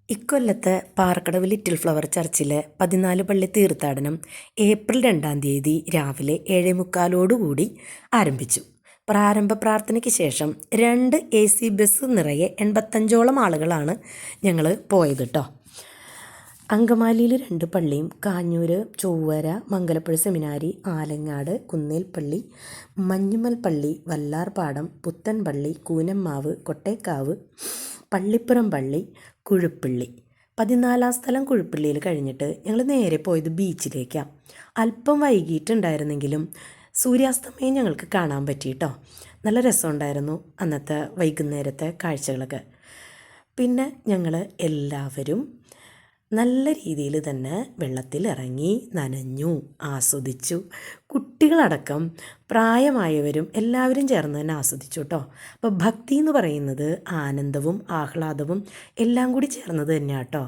ഇക്കൊല്ലത്തെ Parakkadavu little flower ചർച്ചിലെ 14 പള്ളി തീർത്ഥാടനം ഏപ്രിൽ 2-ാം തീയതി രാവിലെ 7:45 ആരംഭിച്ചു. പ്രാരംഭ പ്രാർത്ഥനയ്ക്ക് ശേഷം 2 AC ബസ് നിറയെ 85ഓളം ആളുകളാണ് ഞങ്ങൾ പോയത് കേട്ടോ. അങ്കമാലിയിൽ 2 പള്ളിയും, കാഞ്ഞൂർ, ചൊവ്വര, മംഗലപ്പുഴ സെമിനാരി, ആലങ്ങാട്, കുന്നേൽപ്പള്ളി, മഞ്ഞുമൽ പള്ളി, വല്ലാർപാടം, പുത്തൻപള്ളി, കൂനമ്മാവ്, കൊട്ടേക്കാവ്, പള്ളിപ്പുറം പള്ളി, കുഴുപ്പള്ളി. 14-ാം സ്ഥലം കുഴുപ്പള്ളിയിൽ കഴിഞ്ഞിട്ട് ഞങ്ങൾ നേരെ പോയത് ബീച്ചിലേക്കാണ്. അല്പം വൈകിട്ടുണ്ടായിരുന്നെങ്കിലും സൂര്യാസ്തമയം ഞങ്ങൾക്ക് കാണാൻ പറ്റിയിട്ടോ. നല്ല രസമുണ്ടായിരുന്നു അന്നത്തെ വൈകുന്നേരത്തെ കാഴ്ചകളൊക്കെ. പിന്നെ ഞങ്ങൾ എല്ലാവരും നല്ല രീതിയിൽ തന്നെ വെള്ളത്തിലിറങ്ങി നനഞ്ഞു, ആസ്വദിച്ചു. കുട്ടികളടക്കം പ്രായമായവരും എല്ലാവരും ചേർന്ന് തന്നെ ആസ്വദിച്ചു കേട്ടോ. അപ്പോൾ ഭക്തി എന്ന് പറയുന്നത് ആനന്ദവും ആഹ്ലാദവും എല്ലാം കൂടി ചേർന്നത് തന്നെയാണ് കേട്ടോ.